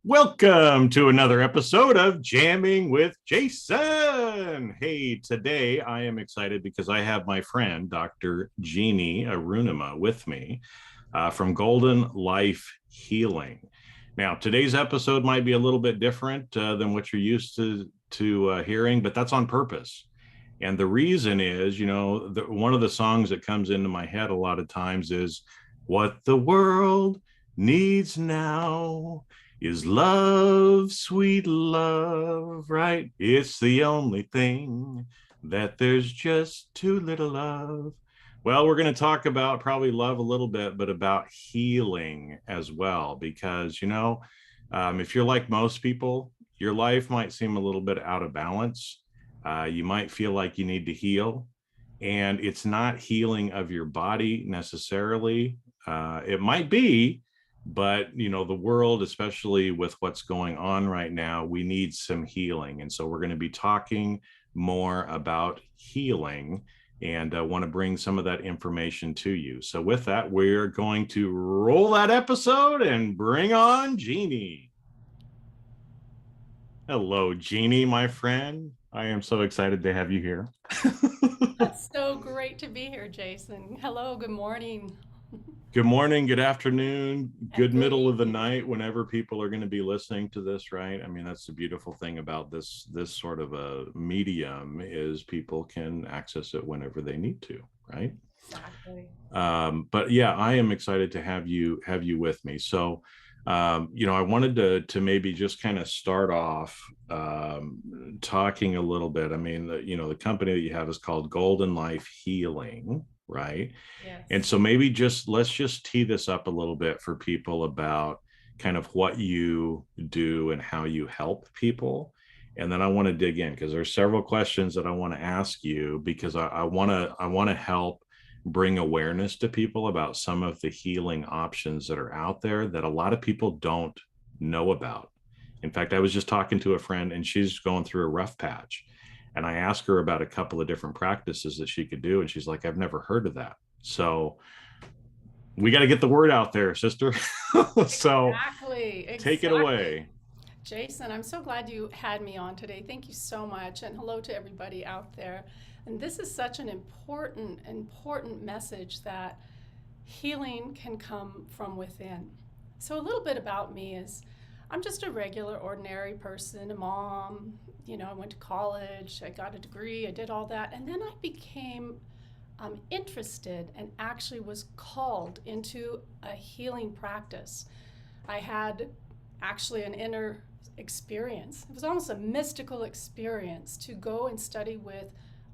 Welcome to another episode of Jamming with Jason. Hey, today I am excited because I have my friend, Dr. Jeannie Arunimā, with me from Golden Life Healing. Now, today's episode might be a little bit different than what you're used to hearing, but that's on purpose. And the reason is, one of the songs that comes into my head a lot of times is "What the World Needs Now is love, sweet love," right? It's the only thing that there's just too little of. Well, we're going to talk about probably love a little bit, but about healing as well, because, if you're like most people, your life might seem a little bit out of balance. You might feel like you need to heal, and it's not healing of your body necessarily. It might be, but the world, especially with what's going on right now, we need some healing. And so we're going to be talking more about healing, and I want to bring some of that information to you. So with that, we're going to roll that episode and bring on Jeannie. Hello, Jeannie, my friend. I am so excited to have you here. That's so great to be here, Jason. Hello, good morning, Good morning, good afternoon, and good good middle of the evening. night, whenever people are going to be listening to this, right? I mean, that's the beautiful thing about this sort of a medium is people can access it whenever they need to, right? Exactly. But yeah, I am excited to have you with me. So, I wanted to maybe just kind of start off talking a little bit. I mean, the company that you have is called Golden Life Healing, right? And Yes. so maybe just let's just tee this up a little bit for people about kind of what you do and how you help people. And then I want to dig in because there's several questions that I want to ask you, because I want to help bring awareness to people about some of the healing options that are out there that a lot of people don't know about. In fact, I was just talking to a friend and she's going through a rough patch. And I asked her about a couple of different practices that she could do. And she's like, I've never heard of that. So we got to get the word out there, sister. So Exactly. take it Exactly. away. Jason, I'm so glad you had me on today. Thank you so much. And hello to everybody out there. And this is such an important message that healing can come from within. So, a little bit about me is I'm just a regular, ordinary person, a mom. I went to college, I got a degree, I did all that. And then I became interested and actually was called into a healing practice. I had actually an inner experience. It was almost a mystical experience to go and study with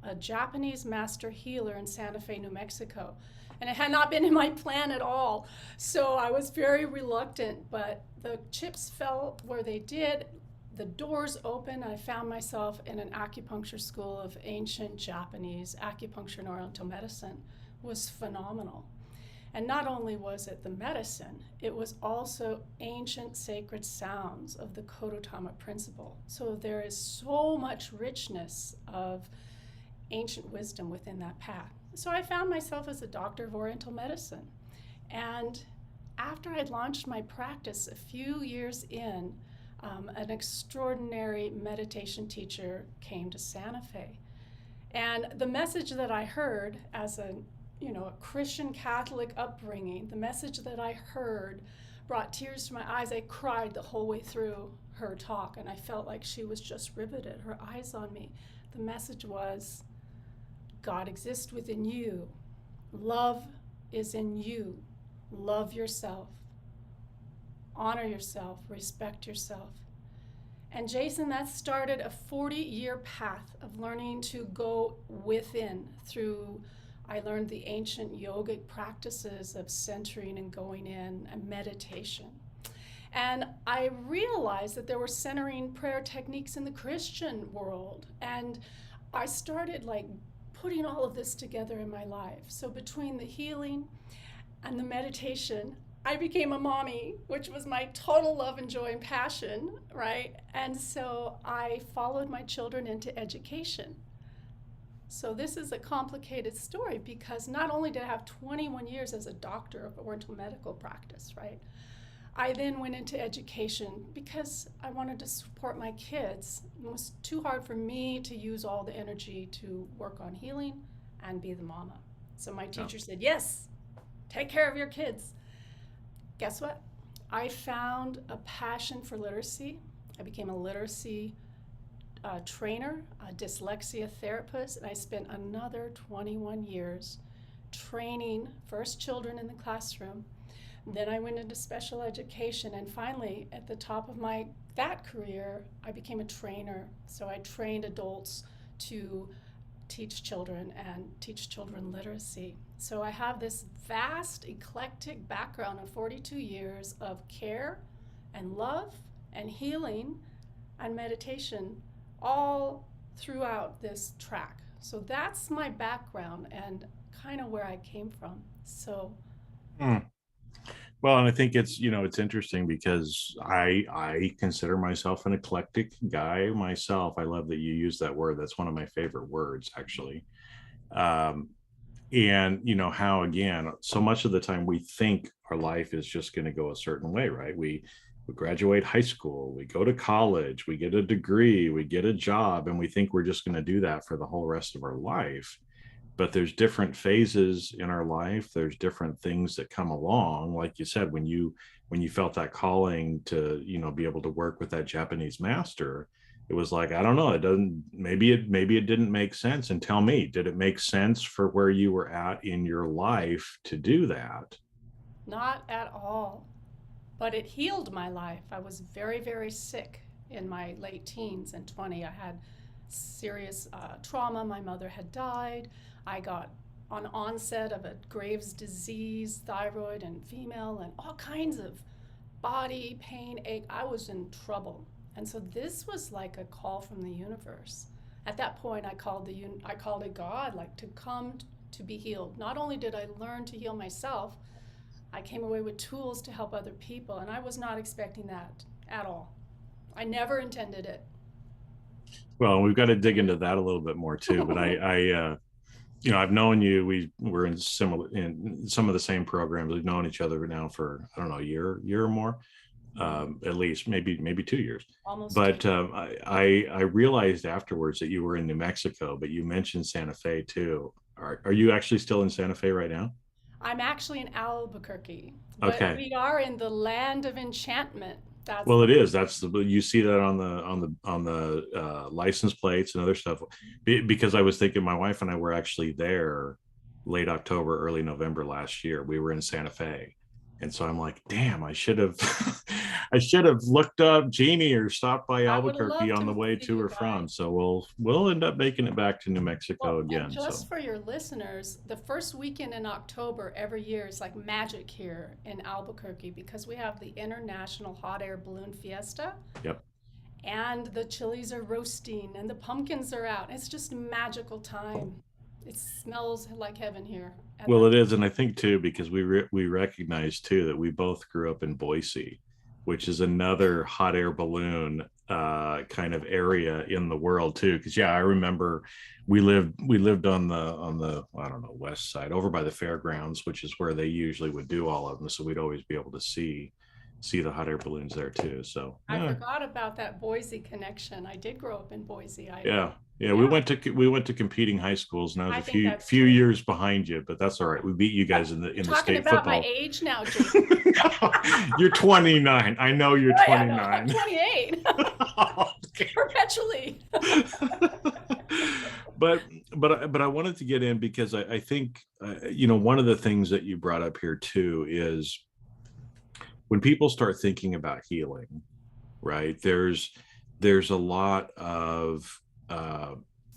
a Japanese master healer in Santa Fe, New Mexico. And it had not been in my plan at all. So I was very reluctant, but the chips fell where they did. The doors opened. I found myself in an acupuncture school of ancient Japanese acupuncture and oriental medicine. It was phenomenal. And not only was it the medicine, it was also ancient sacred sounds of the Kodotama principle. So there is so much richness of ancient wisdom within that path. So I found myself as a doctor of oriental medicine. And after I'd launched my practice a few years in, an extraordinary meditation teacher came to Santa Fe. And the message that I heard as a Christian Catholic upbringing, the message that I heard brought tears to my eyes. I cried the whole way through her talk, and I felt like she was just riveted, her eyes on me. The message was God exists within you, love is in you, love yourself, honor yourself, respect yourself. And Jason, that started a 40-year path of learning to go within through. I learned the ancient yogic practices of centering and going in and meditation. And I realized that there were centering prayer techniques in the Christian world. And I started like putting all of this together in my life. So between the healing and the meditation, I became a mommy, which was my total love and joy and passion, right? And so I followed my children into education. So this is a complicated story because not only did I have 21 years as a doctor of oriental medical practice, right? I then went into education because I wanted to support my kids. It was too hard for me to use all the energy to work on healing and be the mama. So my Yeah. teacher said, yes, take care of your kids. Guess what? I found a passion for literacy. I became a literacy trainer, a dyslexia therapist, and I spent another 21 years training first children in the classroom. Then I went into special education, and finally, at the top of that career, I became a trainer. So I trained adults to teach children and teach children literacy. So I have this vast, eclectic background of 42 years of care and love and healing and meditation all throughout this track. So that's my background and kind of where I came from. So Well, and I think it's interesting because I consider myself an eclectic guy myself. I love that you use that word. That's one of my favorite words, actually. Um, and how, again, so much of the time we think our life is just going to go a certain way, right? We graduate high school, we go to college, we get a degree, we get a job, and we think we're just going to do that for the whole rest of our life. But there's different phases in our life. There's different things that come along, like you said, when you felt that calling to be able to work with that Japanese master. It was like, I don't know, it doesn't, maybe it didn't make sense. And tell me, did it make sense for where you were at in your life to do that? not at all. But it healed my life. I was very, very sick in my late teens and 20. I had serious trauma. My mother had died. I got on onset of a Graves' disease, thyroid and female, and all kinds of body pain, ache. I was in trouble. And so this was like a call from the universe. At that point, I called it God, like to come to be healed. Not only did I learn to heal myself, I came away with tools to help other people, and I was not expecting that at all. I never intended it. Well, we've got to dig into that a little bit more too. But I've known you. We're in some of the same programs. We've known each other now for, I don't know, a year or more, at least maybe 2 years. Almost. But I realized afterwards that you were in New Mexico, but you mentioned Santa Fe too. Are you actually still in Santa Fe right now? I'm actually in Albuquerque, but Okay. we are in the land of enchantment. That's Well, it is. You see that on the license plates and other stuff. Because I was thinking my wife and I were actually there late October, early November last year. We were in Santa Fe, and so I'm like, damn, I should have, I should have looked up Jeannie or stopped by I would have Albuquerque loved on the to way see to you or from. guys. So we'll end up making it back to New Mexico Well, and again. So just for your listeners, the first weekend in October every year is like magic here in Albuquerque because we have the International Hot Air Balloon Fiesta. yep. And the chilies are roasting and the pumpkins are out. It's just a magical time. It smells like heaven here at Well, that. it is, and I think too because we recognize too that we both grew up in Boise, which is another hot air balloon kind of area in the world too. Because yeah, I remember we lived on the I don't know, west side over by the fairgrounds, which is where they usually would do all of them. So we'd always be able to see the hot air balloons there too. So I forgot about that Boise connection. I did grow up in Boise. yeah, we Yeah, went to competing high schools, and I was I a think few that's few true. years behind you, but that's all right. We beat you guys in the You're in the talking state about my football. age now, Jason. No, you're 29. I know you're Oh, yeah, no, I'm 29. 28. Okay. Perpetually. but I wanted to get in because I think one of the things that you brought up here too is when people start thinking about healing, right? There's a lot of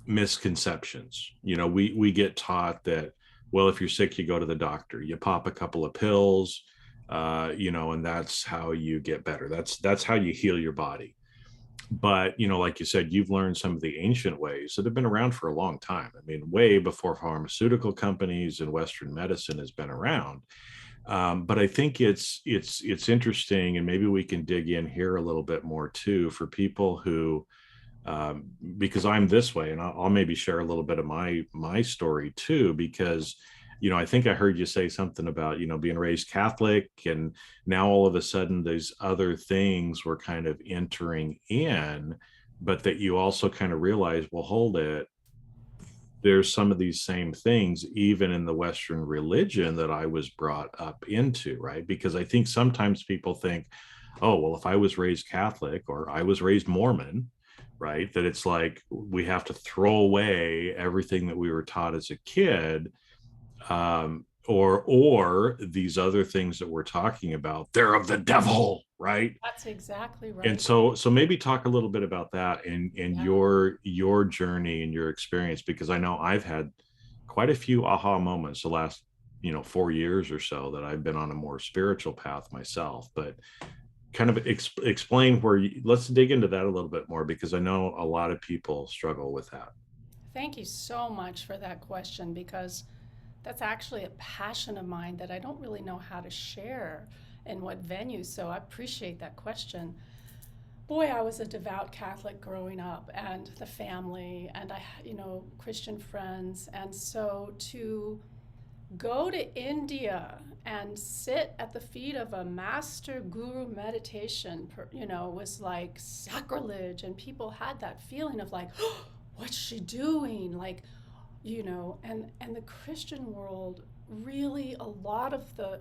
misconceptions. We get taught that, well, if you're sick, you go to the doctor, you pop a couple of pills, and that's how you get better. That's how you heal your body. But like you said, you've learned some of the ancient ways that have been around for a long time. I mean, way before pharmaceutical companies and Western medicine has been around. But I think it's interesting, and maybe we can dig in here a little bit more too for people who, because I'm this way, and I'll maybe share a little bit of my story too, because I think I heard you say something about, being raised Catholic, and now all of a sudden these other things were kind of entering in, but that you also kind of realize, well, hold it, there's some of these same things even in the Western religion that I was brought up into, right? Because I think sometimes people think, oh, well, if I was raised Catholic or I was raised Mormon, right, that it's like we have to throw away everything that we were taught as a kid, or these other things that we're talking about, they're of the devil, right? That's exactly And right. so maybe talk a little bit about that and Yeah. your journey and your experience, because I know I've had quite a few aha moments the last 4 years or so that I've been on a more spiritual path myself. But kind of explain let's dig into that a little bit more, because I know a lot of people struggle with that. Thank you so much for that question, because that's actually a passion of mine that I don't really know how to share in what venue. So I appreciate that question. Boy, I was a devout Catholic growing up, and the family, and Christian friends. And so to go to India and sit at the feet of a master guru meditation, was like sacrilege. And people had that feeling of like, oh, what's she doing? Like, and the Christian world, really, a lot of the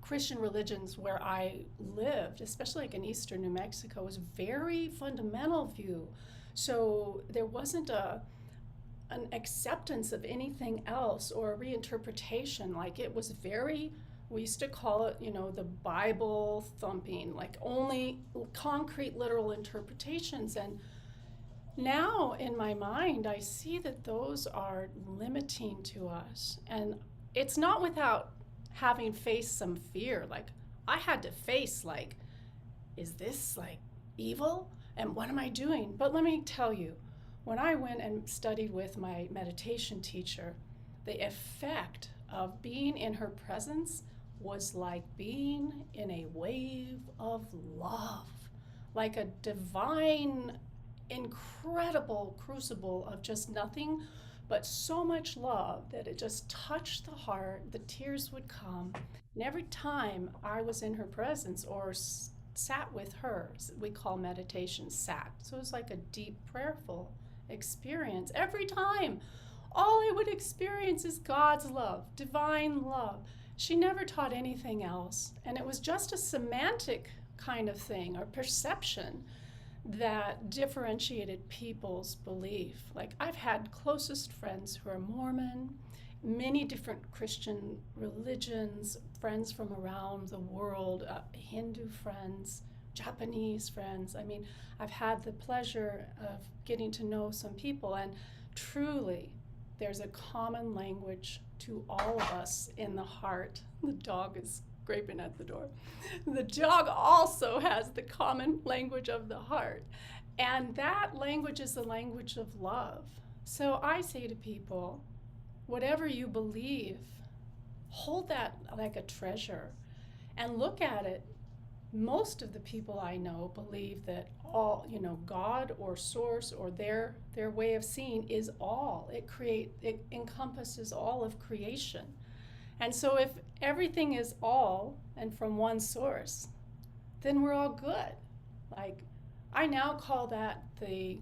Christian religions where I lived, especially like in eastern New Mexico, was very fundamental view. So there wasn't an acceptance of anything else or a reinterpretation. Like it was very, we used to call it, the Bible thumping, like only concrete literal interpretations. And now in my mind, I see that those are limiting to us. And it's not without having faced some fear. Like I had to face, like, is this like evil? And what am I doing? But let me tell you, when I went and studied with my meditation teacher, the effect of being in her presence was like being in a wave of love, like a divine, incredible crucible of just nothing but so much love that it just touched the heart. The tears would come. And every time I was in her presence or sat with her, we call meditation sat. So it was like a deep, prayerful experience. Every time, all I would experience is God's love, divine love. She never taught anything else. And it was just a semantic kind of thing or perception that differentiated people's belief. Like I've had closest friends who are Mormon, many different Christian religions, friends from around the world, Hindu friends, Japanese friends. I mean, I've had the pleasure of getting to know some people, and truly, there's a common language to all of us in the heart. The dog is scraping at the door. The dog also has the common language of the heart. And that language is the language of love. So I say to people, whatever you believe, hold that like a treasure and look at it. Most of the people I know believe that all, God or source or their way of seeing is all. It encompasses all of creation. And so if everything is all and from one source, then we're all good. Like, I now call that the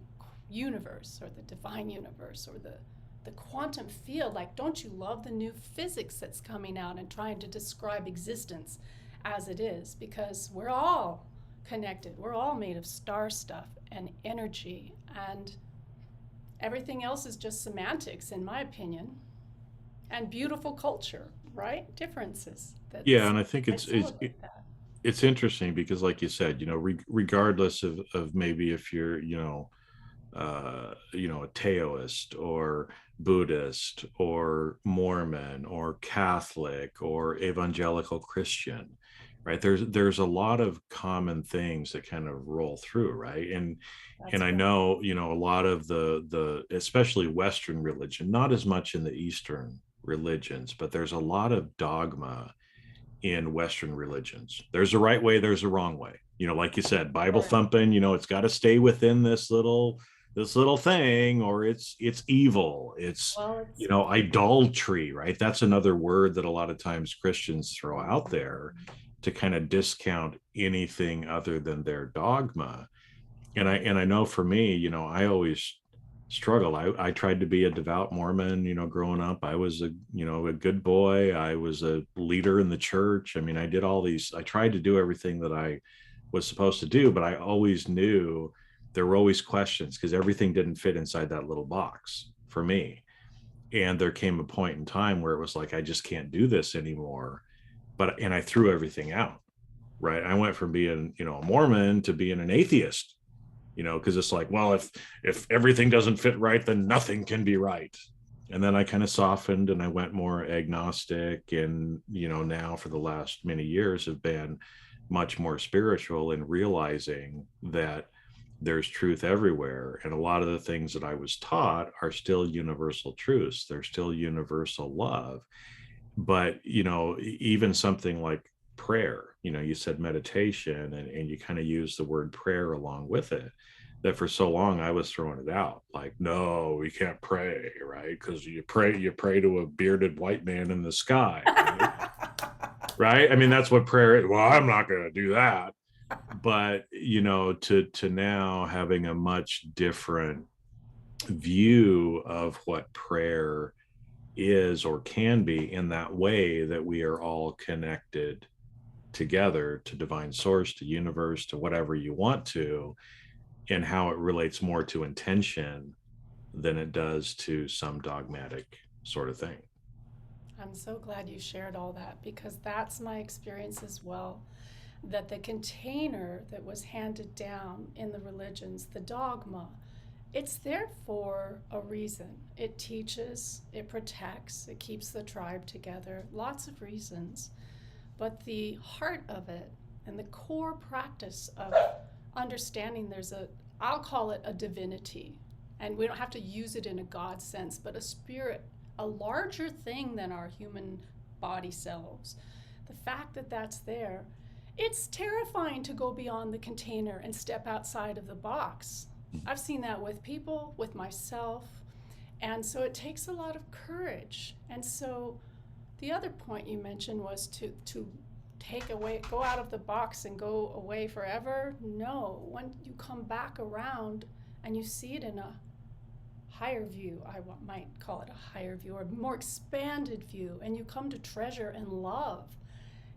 universe or the divine universe or the quantum field. Like, don't you love the new physics that's coming out and trying to describe existence as it is? Because we're all connected. We're all made of star stuff and energy, and everything else is just semantics, in my opinion, and beautiful culture, right? Differences. Yeah, That's and I think I celebrate that. it's interesting because, like you said, regardless of maybe if you're a Taoist or Buddhist or Mormon or Catholic or evangelical Christian, right? There's a lot of common things that kind of roll through, right? And That's I right. know, a lot of the especially Western religion, not as much in the Eastern religions, but there's a lot of dogma in Western religions. There's a right way, there's a wrong way. Like you said, Bible Sure. thumping, it's got to stay within this little this little thing, or it's evil, it's, Well, it's idolatry, right? That's another word that a lot of times Christians throw out there to kind of discount anything other than their dogma. And I know for me, I always struggled. I tried to be a devout Mormon, growing up. I was a good boy. I was a leader in the church. I mean, I tried to do everything that I was supposed to do, but I always knew there were always questions because everything didn't fit inside that little box for me. And there came a point in time where it was like, I just can't do this anymore. And I threw everything out, right? I went from being, a Mormon to being an atheist, because it's like, well, if everything doesn't fit right, then nothing can be right. And then I kind of softened and I went more agnostic, and now for the last many years have been much more spiritual and realizing that there's truth everywhere, and a lot of the things that I was taught are still universal truths. They're still universal love. But even something like prayer, you said meditation, and you kind of use the word prayer along with it, that for so long I was throwing it out like, no, we can't pray, right? Because you pray to a bearded white man in the sky, right? Right, I mean, that's what prayer is. Well, I'm not going to do that. But to now having a much different view of what prayer is or can be, in that way that we are all connected together to divine source, to universe, to whatever you want to, and how it relates more to intention than it does to some dogmatic sort of thing. I'm so glad you shared all that because that's my experience as well. That the container that was handed down in the religions, the dogma, it's there for a reason. It teaches, it protects, it keeps the tribe together, lots of reasons. But the heart of it and the core practice of understanding I'll call it a divinity. And we don't have to use it in a God sense, but a spirit, a larger thing than our human body selves. The fact that that's there, it's terrifying to go beyond the container and step outside of the box. I've seen that with people, with myself, and so it takes a lot of courage. And so the other point you mentioned was to go out of the box and go away forever. No, when you come back around and you see it in a higher view, I might call it a higher view or more expanded view, and you come to treasure and love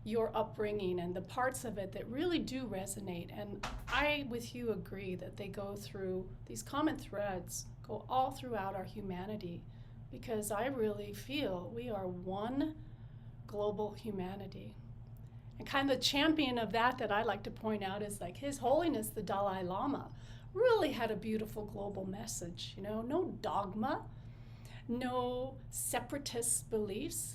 your upbringing and the parts of it that really do resonate. And I, with you, agree that they go through these common threads, go all throughout our humanity, because I really feel we are one global humanity. And kind of the champion of that I like to point out is like His Holiness the Dalai Lama really had a beautiful global message. No dogma, no separatist beliefs.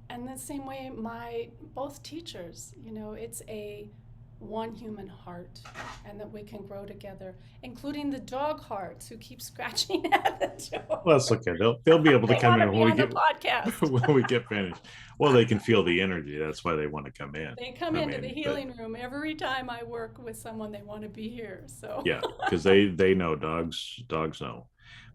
And the same way both teachers, it's a one human heart, and that we can grow together, including the dog hearts who keep scratching at the door. Well, that's okay. They'll be able to They come want in to be when we on the get podcast. when we get finished. Well, they can feel the energy. That's why they want to come in. They come I into the mean, healing room every time I work with someone. They want to be here. So yeah, because they know, dogs know.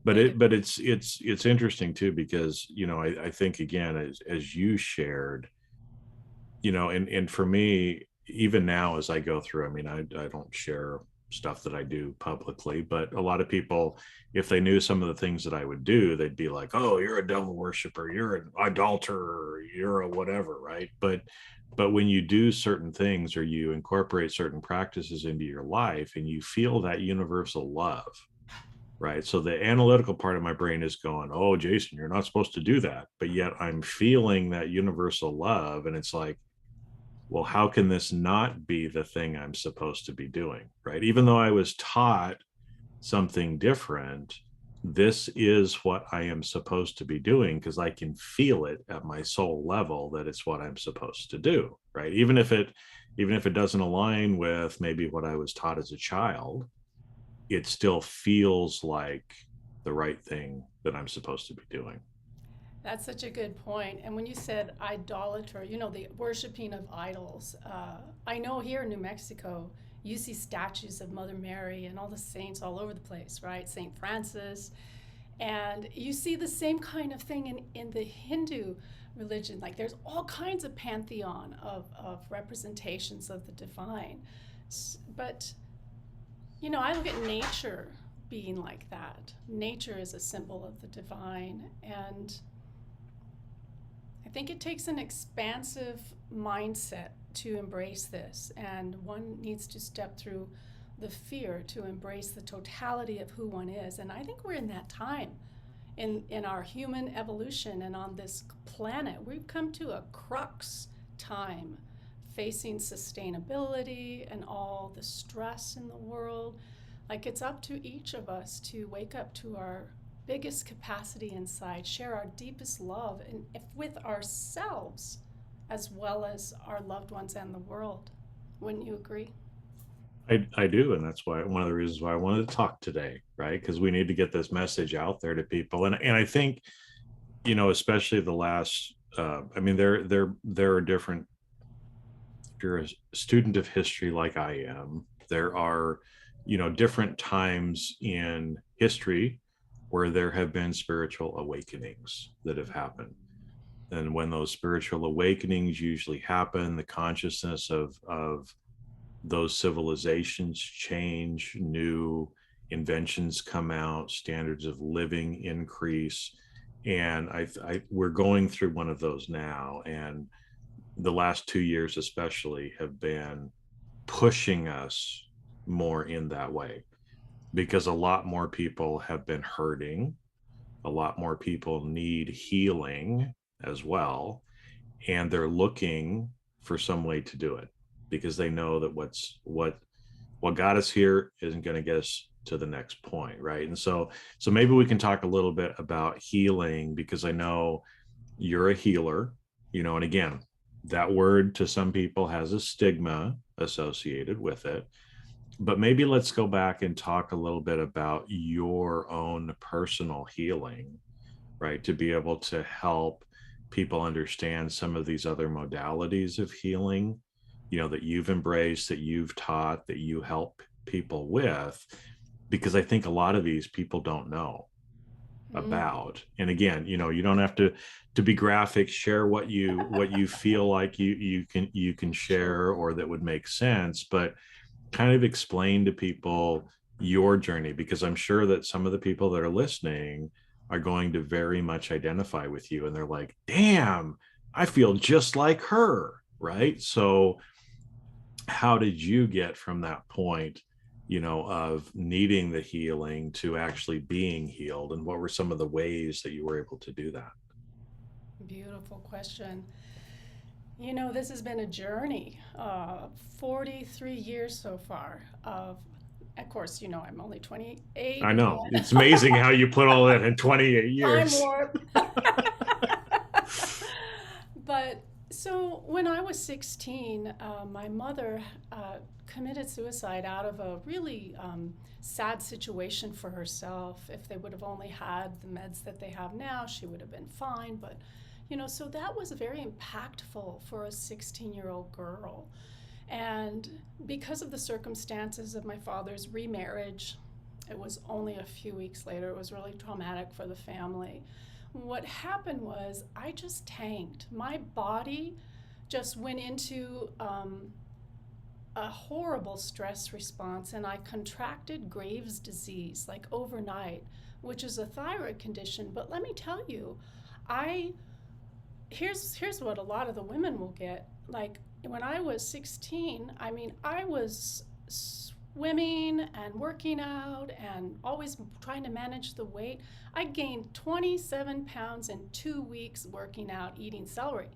But they do. it's interesting too, because I think, again, as you shared, and for me, even now as I go through, I mean, I don't share stuff that I do publicly, but a lot of people, if they knew some of the things that I would do, they'd be like, oh, you're a devil worshiper, you're an idolater, you're a whatever, right? But when you do certain things, or you incorporate certain practices into your life, and you feel that universal love, right? So the analytical part of my brain is going, oh, Jason, you're not supposed to do that. But yet I'm feeling that universal love. And it's like, well, how can this not be the thing I'm supposed to be doing, right? Even though I was taught something different, this is what I am supposed to be doing, because I can feel it at my soul level that it's what I'm supposed to do, right? Even if it doesn't align with maybe what I was taught as a child, it still feels like the right thing that I'm supposed to be doing. That's such a good point. And when you said idolater, the worshiping of idols, I know here in New Mexico, you see statues of Mother Mary and all the saints all over the place, right? St. Francis. And you see the same kind of thing in the Hindu religion. Like there's all kinds of pantheon of representations of the divine. But, I look at nature being like that. Nature is a symbol of the divine. And I think it takes an expansive mindset to embrace this. And one needs to step through the fear to embrace the totality of who one is. And I think we're in that time in our human evolution and on this planet. We've come to a crux time facing sustainability and all the stress in the world. Like it's up to each of us to wake up to our biggest capacity inside, share our deepest love and with ourselves as well as our loved ones and the world. Wouldn't you agree? I do, and that's why one of the reasons why I wanted to talk today, right? Because we need to get this message out there to people, and I think, especially the last. There are different. If you're a student of history like I am, there are, different times in history where there have been spiritual awakenings that have happened, and when those spiritual awakenings usually happen, the consciousness of those civilizations change, new inventions come out, standards of living increase, and we're going through one of those now. And the last 2 years especially have been pushing us more in that way, because a lot more people have been hurting, a lot more people need healing as well, and they're looking for some way to do it, because they know that what got us here isn't going to get us to the next point, right? And so maybe we can talk a little bit about healing, because I know you're a healer, and again, that word to some people has a stigma associated with it, but maybe let's go back and talk a little bit about your own personal healing, right? To be able to help people understand some of these other modalities of healing, that you've embraced, that you've taught, that you help people with, because I think a lot of these people don't know about. And again, you don't have to be graphic, share what you feel like you can share, or that would make sense, but kind of explain to people your journey, because I'm sure that some of the people that are listening are going to very much identify with you, and they're like, damn, I feel just like her, right? So how did you get from that point, of needing the healing to actually being healed, and what were some of the ways that you were able to do that? Beautiful question. This has been a journey, 43 years so far. Of course, I'm only 28. I know, it's amazing how you put all that in 28 years. Time warp. But so when I was 16, my mother committed suicide out of a really sad situation for herself. If they would have only had the meds that they have now, she would have been fine. But, so that was very impactful for a 16-year-old girl. And because of the circumstances of my father's remarriage, it was only a few weeks later. It was really traumatic for the family. What happened was I just tanked. My body just went into a horrible stress response, and I contracted Graves' disease like overnight, which is a thyroid condition. But let me tell you, here's what a lot of the women will get. Like when I was 16, I was swimming and working out and always trying to manage the weight. I gained 27 pounds in 2 weeks working out, eating celery.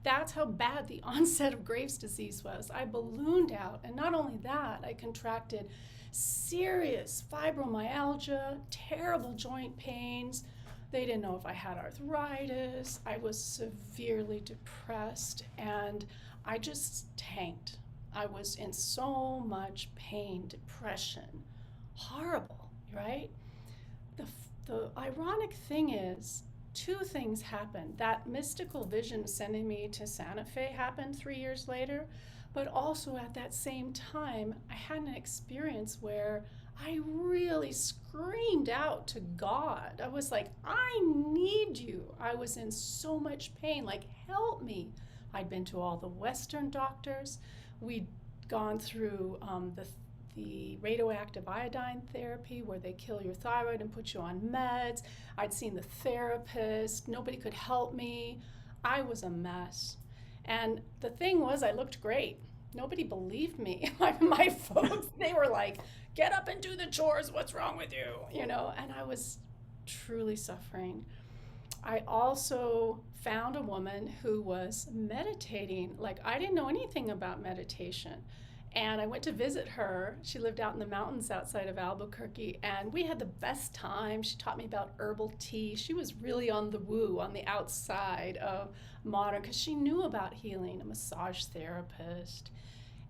That's how bad the onset of Graves' disease was. I ballooned out, and not only that, I contracted serious fibromyalgia, terrible joint pains. They didn't know if I had arthritis. I was severely depressed, and I just tanked. I was in so much pain, depression, horrible, right? The ironic thing is, two things happened. That mystical vision sending me to Santa Fe happened 3 years later, But also at that same time, I had an experience where I really screamed out to God. I was like, I need you. I was in so much pain, like, help me. I'd been to all the Western doctors. We'd gone through the radioactive iodine therapy where they kill your thyroid and put you on meds. I'd seen the therapist. Nobody could help me. I was a mess. And the thing was, I looked great. Nobody believed me. My folks, they were like, get up and do the chores. What's wrong with you? And I was truly suffering. I also found a woman who was meditating. Like, I didn't know anything about meditation. And I went to visit her. She lived out in the mountains outside of Albuquerque, and we had the best time. She taught me about herbal tea. She was really on the woo, on the outside of modern, because she knew about healing, a massage therapist.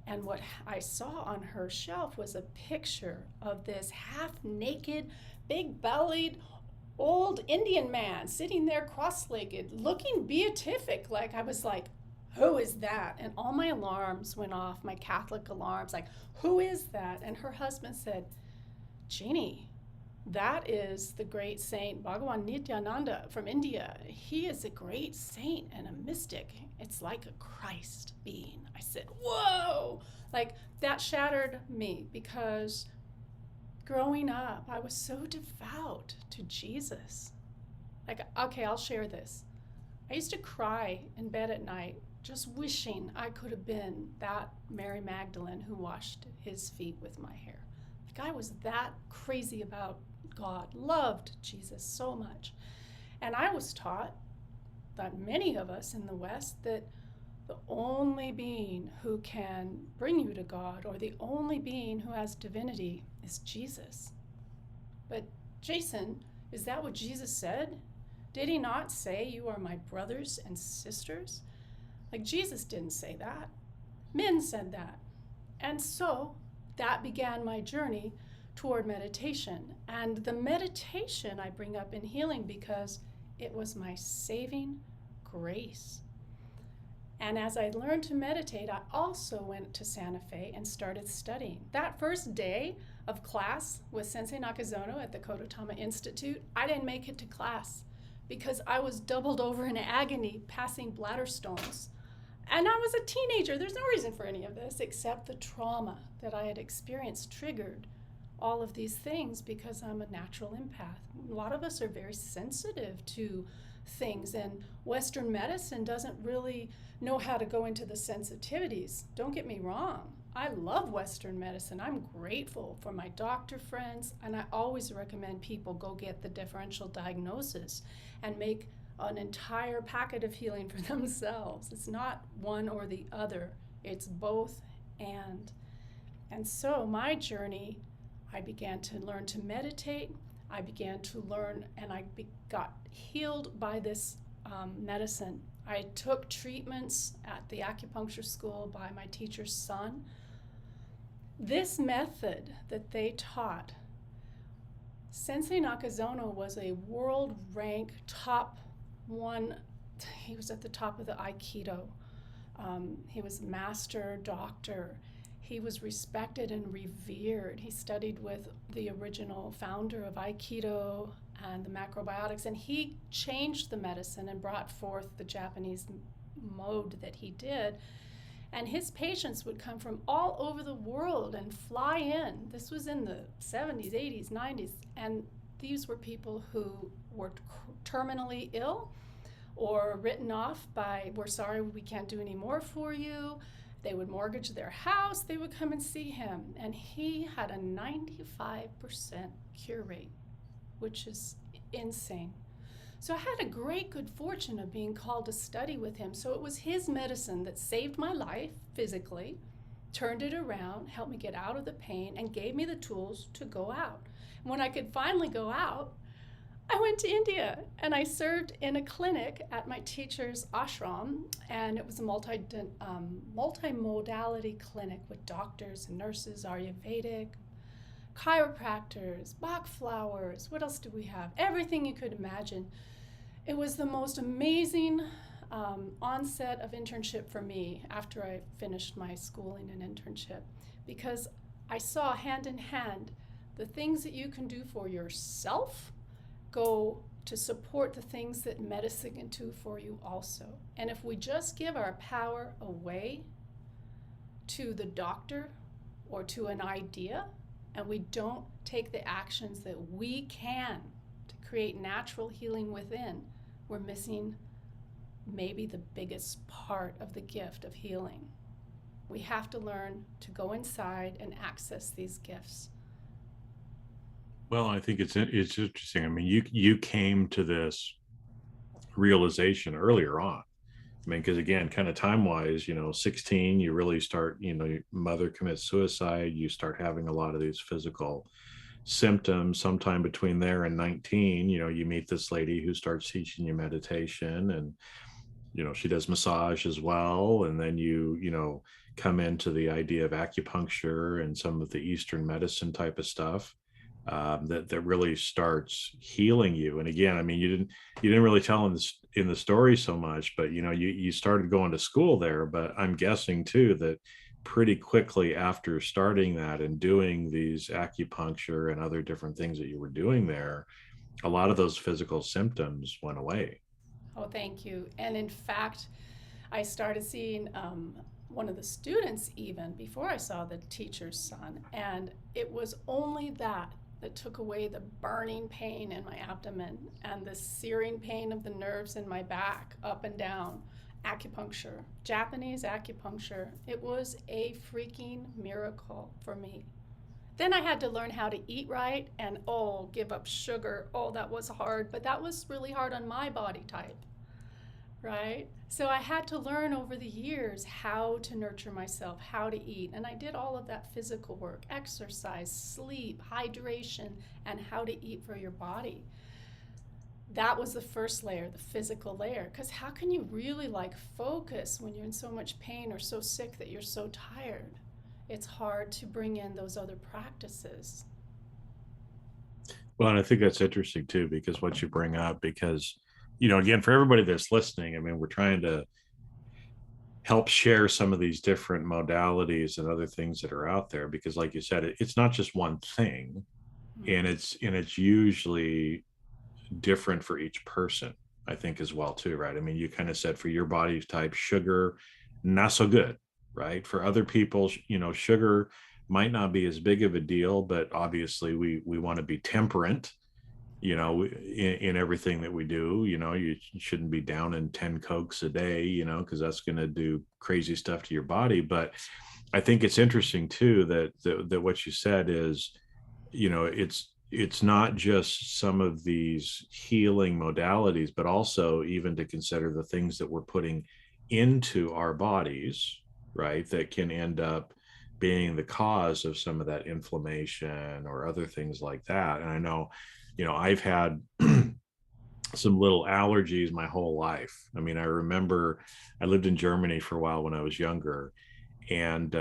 And what I saw on her shelf was a picture of this half-naked, big-bellied, old Indian man sitting there cross-legged, looking beatific. Like, I was like, who is that? And all my alarms went off, my Catholic alarms, like, who is that? And her husband said, Jeannie, that is the great saint Bhagawan Nityananda from India. He is a great saint and a mystic. It's like a Christ being. I said, whoa! Like, that shattered me, because growing up, I was so devout to Jesus. Like, okay, I'll share this. I used to cry in bed at night, just wishing I could have been that Mary Magdalene who washed his feet with my hair. Like, I was that crazy about God, loved Jesus so much. And I was taught, that many of us in the West, that the only being who can bring you to God, or the only being who has divinity, is Jesus. But Jason, is that what Jesus said? Did he not say, you are my brothers and sisters? Like, Jesus didn't say that. Men said that. And so that began my journey toward meditation. And the meditation I bring up in healing because it was my saving grace. And as I learned to meditate, I also went to Santa Fe and started studying. That first day of class with Sensei Nakazono at the Kodotama Institute, I didn't make it to class because I was doubled over in agony passing bladder stones. And I was a teenager. There's no reason for any of this except the trauma that I had experienced triggered all of these things because I'm a natural empath. A lot of us are very sensitive to things, and Western medicine doesn't really know how to go into the sensitivities. Don't get me wrong. I love Western medicine. I'm grateful for my doctor friends, and I always recommend people go get the differential diagnosis and make an entire packet of healing for themselves. It's not one or the other. It's both and. And so my journey, I began to learn to meditate. I began to learn, and I got healed by this medicine. I took treatments at the acupuncture school by my teacher's son. This method that they taught, Sensei Nakazono was a world rank top one. He was at the top of the Aikido. He was master doctor. He was respected and revered. He studied with the original founder of Aikido and the macrobiotics, and he changed the medicine and brought forth the Japanese mode that he did. And his patients would come from all over the world and fly in. This was in the 70s, 80s, 90s, and these were people who were terminally ill or written off by, we're sorry, we can't do any more for you. They would mortgage their house. They would come and see him. And he had a 95% cure rate, which is insane. So I had a great good fortune of being called to study with him. So it was his medicine that saved my life physically, turned it around, helped me get out of the pain, and gave me the tools to go out. And when I could finally go out, I went to India and I served in a clinic at my teacher's ashram, and it was a multimodality clinic with doctors and nurses, Ayurvedic, chiropractors, Bach flowers, what else do we have? Everything you could imagine. It was the most amazing onset of internship for me after I finished my schooling and internship, because I saw hand in hand the things that you can do for yourself go to support the things that medicine can do for you also. And if we just give our power away to the doctor or to an idea, and we don't take the actions that we can to create natural healing within, we're missing maybe the biggest part of the gift of healing. We have to learn to go inside and access these gifts. Well, I think it's interesting. I mean, you came to this realization earlier on. I mean, because again, kind of time wise, 16, you really start, your mother commits suicide, you start having a lot of these physical symptoms. Sometime between there and 19, you meet this lady who starts teaching you meditation, and she does massage as well. And then you come into the idea of acupuncture and some of the Eastern medicine type of stuff, that really starts healing you. And again, I mean, you didn't really tell in the story so much, but you started going to school there. But I'm guessing too that pretty quickly after starting that and doing these acupuncture and other different things that you were doing there, a lot of those physical symptoms went away. Oh, thank you. And in fact, I started seeing one of the students even before I saw the teacher's son. And it was only that took away the burning pain in my abdomen and the searing pain of the nerves in my back, up and down. Acupuncture, Japanese acupuncture. It was a freaking miracle for me. Then I had to learn how to eat right and, give up sugar. That was hard, but that was really hard on my body type, right? So I had to learn over the years how to nurture myself, how to eat. And I did all of that physical work, exercise, sleep, hydration, and how to eat for your body. That was the first layer, the physical layer. Because how can you really focus when you're in so much pain or so sick that you're so tired? It's hard to bring in those other practices. Well, and I think that's interesting too, because what you bring up, because, again, for everybody that's listening, I mean, we're trying to help share some of these different modalities and other things that are out there, because like you said, it's not just one thing, and it's usually different for each person, I think, as well too, right? I mean, you kind of said for your body type, sugar, not so good, right? For other people, sugar might not be as big of a deal, but obviously we want to be temperate, in everything that we do. You shouldn't be down in 10 Cokes a day, because that's going to do crazy stuff to your body. But I think it's interesting too that what you said is, it's not just some of these healing modalities, but also even to consider the things that we're putting into our bodies, right, that can end up being the cause of some of that inflammation or other things like that. And I know, I've had some little allergies my whole life. I mean, I remember I lived in Germany for a while when I was younger, and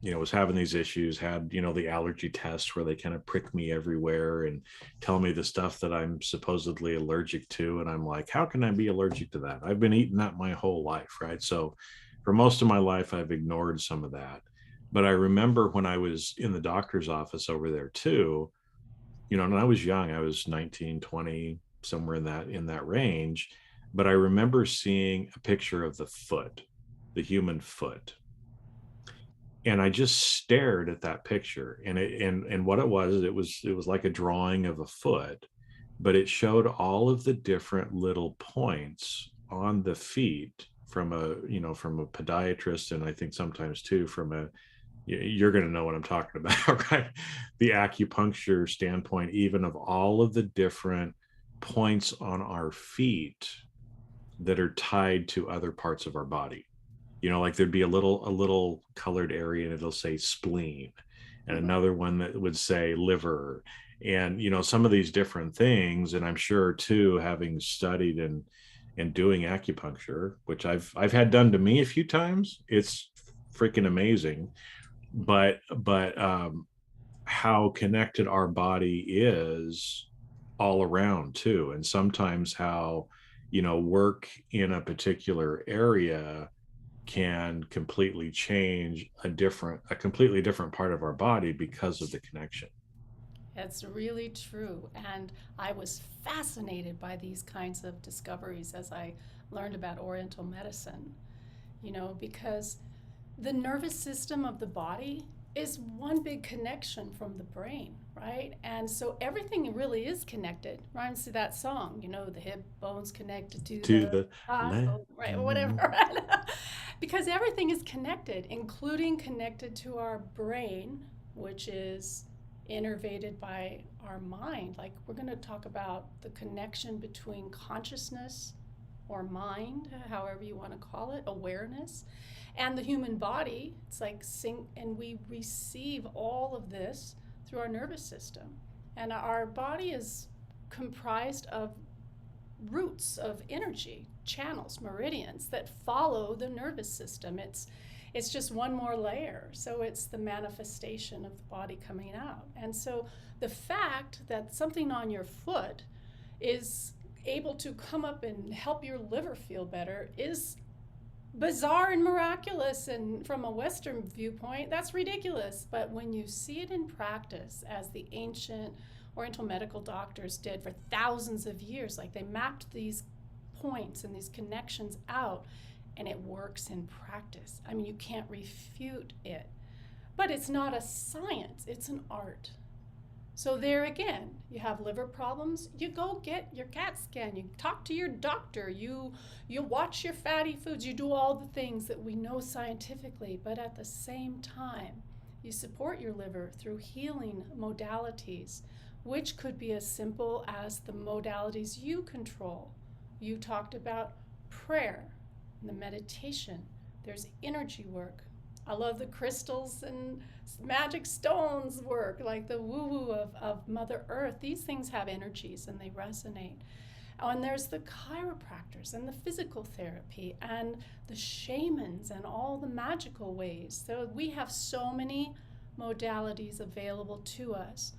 was having these issues, had the allergy tests where they kind of prick me everywhere and tell me the stuff that I'm supposedly allergic to, and I'm like, how can I be allergic to that? I've been eating that my whole life, right? So for most of my life I've ignored some of that. But I remember when I was in the doctor's office over there too, and I was young, I was 19, 20, somewhere in that range, but I remember seeing a picture of the foot, the human foot, and I just stared at that picture, and what it was like a drawing of a foot, but it showed all of the different little points on the feet from a podiatrist, and I think sometimes too from you're going to know what I'm talking about, right? The acupuncture standpoint, even of all of the different points on our feet that are tied to other parts of our body. Like there'd be a little colored area and it'll say spleen, and another one that would say liver, and some of these different things. And I'm sure too, having studied and doing acupuncture, which I've had done to me a few times, it's freaking amazing. But how connected our body is all around too, and sometimes how work in a particular area can completely change a completely different part of our body because of the connection. It's really true. And I was fascinated by these kinds of discoveries as I learned about Oriental medicine, because the nervous system of the body is one big connection from the brain, right? And so everything really is connected. Reminds to that song, the hip bones connected to To the the left. right, or whatever. Right? Because everything is connected, including connected to our brain, which is innervated by our mind. Like we're going to talk about the connection between consciousness or mind, however you want to call it, awareness, and the human body. It's like and we receive all of this through our nervous system. And our body is comprised of roots of energy, channels, meridians that follow the nervous system. It's just one more layer. So it's the manifestation of the body coming out. And so the fact that something on your foot is able to come up and help your liver feel better is bizarre and miraculous. And from a Western viewpoint, that's ridiculous. But when you see it in practice, as the ancient Oriental medical doctors did for thousands of years, like they mapped these points and these connections out, and it works in practice. I mean, you can't refute it. But it's not a science, it's an art. So there again, you have liver problems, you go get your CAT scan, you talk to your doctor, you watch your fatty foods, you do all the things that we know scientifically, but at the same time, you support your liver through healing modalities, which could be as simple as the modalities you control. You talked about prayer, the meditation, there's energy work. I love the crystals and magic stones work, like the woo-woo of Mother Earth. These things have energies and they resonate. And there's the chiropractors and the physical therapy and the shamans and all the magical ways. So we have so many modalities available to us.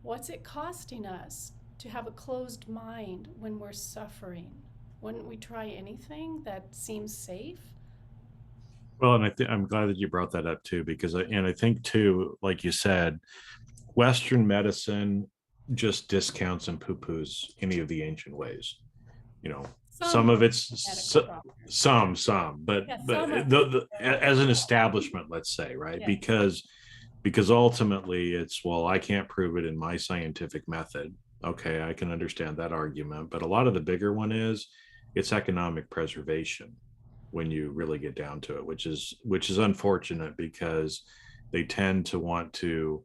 What's it costing us to have a closed mind when we're suffering? Wouldn't we try anything that seems safe? Well, and I'm glad that you brought that up too, because I think too, like you said, Western medicine just discounts and poo-poos any of the ancient ways. Some of it's some, but Yeah, as an establishment, let's say, right? Yeah. Because ultimately it's, well, I can't prove it in my scientific method. Okay, I can understand that argument, but a lot of the bigger one is it's economic preservation when you really get down to it, which is unfortunate, because they tend to want to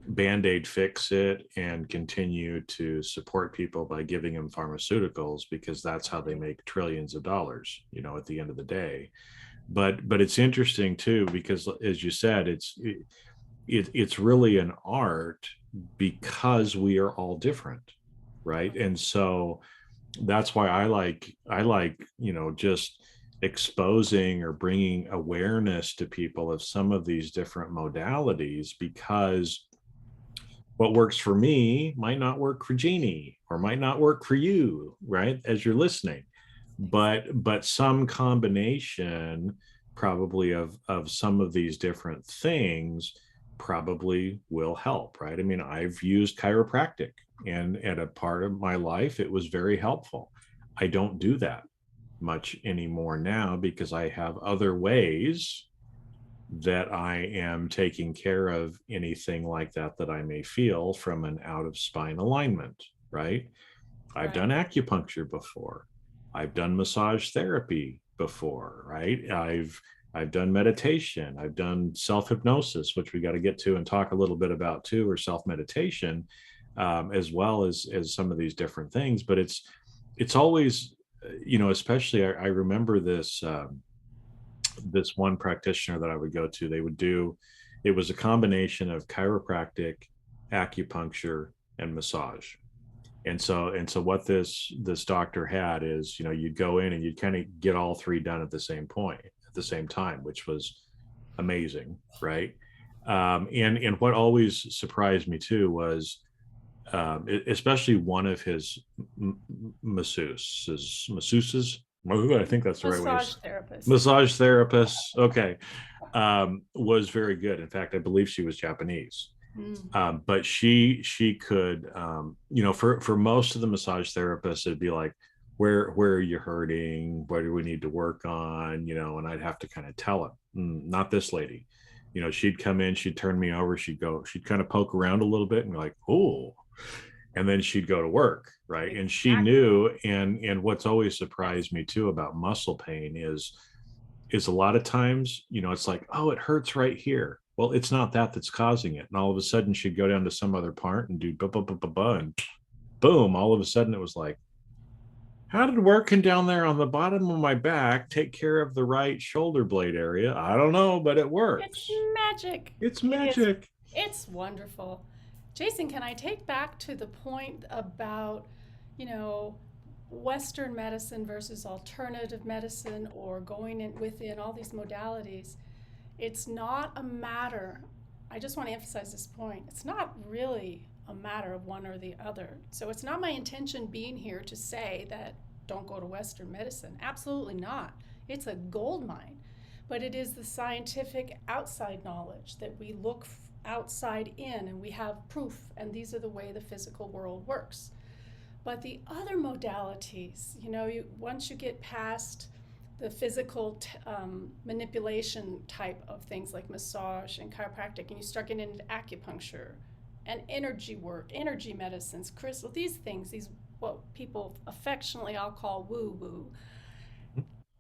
band-aid fix it and continue to support people by giving them pharmaceuticals, because that's how they make trillions of dollars, at the end of the day. But it's interesting too, because as you said, it's really an art, because we are all different, right? And so that's why I like just exposing or bringing awareness to people of some of these different modalities, because what works for me might not work for Jeannie, or might not work for you, right, as you're listening. But some combination probably of some of these different things probably will help, right? I mean, I've used chiropractic, and at a part of my life it was very helpful. I don't do that much anymore now, because I have other ways that I am taking care of anything like that I may feel from an out of spine alignment, right? I've done acupuncture before. I've done massage therapy before, right? I've done meditation. I've done self-hypnosis, which we got to get to and talk a little bit about too, or self-meditation, as well as some of these different things. But it's always, especially I remember this this one practitioner that I would go to. It was a combination of chiropractic, acupuncture, and massage. And so what this doctor had is, you'd go in and you'd kind of get all three done at the same time, which was amazing, right? And what always surprised me too was especially one of his masseuses. I think that's the right way. Massage therapist. Massage therapists. Okay, was very good. In fact, I believe she was Japanese. Mm. But she could, for most of the massage therapists, it'd be like, where are you hurting? What do we need to work on? And I'd have to kind of tell it. Not this lady. She'd come in, she'd turn me over, she'd kind of poke around a little bit and be like, oh, and then she'd go to work, right? Exactly. And she knew. And what's always surprised me too about muscle pain is a lot of times, it's like, oh, it hurts right here. Well, it's not that's causing it. And all of a sudden she'd go down to some other part and do blah, blah, blah, blah, blah, and boom, all of a sudden it was like, how did working down there on the bottom of my back take care of the right shoulder blade area? I don't know, but it It's works. magic. It's It is. magic. It's wonderful. Jason, can I take back to the point about, you know, Western medicine versus alternative medicine or going in within all these modalities? It's not a matter, I just want to emphasize this point. It's not really a matter of one or the other. So it's not my intention being here to say that don't go to Western medicine. Absolutely not. It's a gold mine. But it is the scientific outside knowledge that we look outside in and we have proof, and these are the way the physical world works. But the other modalities, once you get past the physical manipulation type of things like massage and chiropractic, and you start getting into acupuncture and energy work, energy medicines, crystal, these things, these what people affectionately I'll call woo-woo.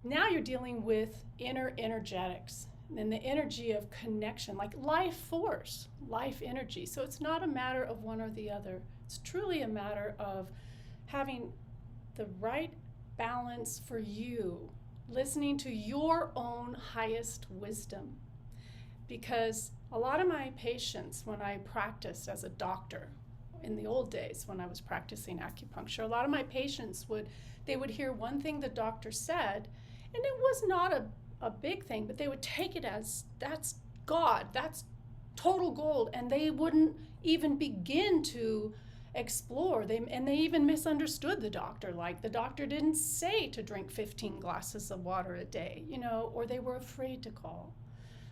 Now you're dealing with inner energetics and the energy of connection, like life force, life energy. So it's not a matter of one or the other. It's truly a matter of having the right balance for you, listening to your own highest wisdom. Because a lot of my patients, when I practiced as a doctor, in the old days when I was practicing acupuncture, a lot of my patients would hear one thing the doctor said, and it was not a big thing, but they would take it as that's God, that's total gold, and they wouldn't even begin to explore. And they even misunderstood the doctor, like the doctor didn't say to drink 15 glasses of water a day, or they were afraid to call.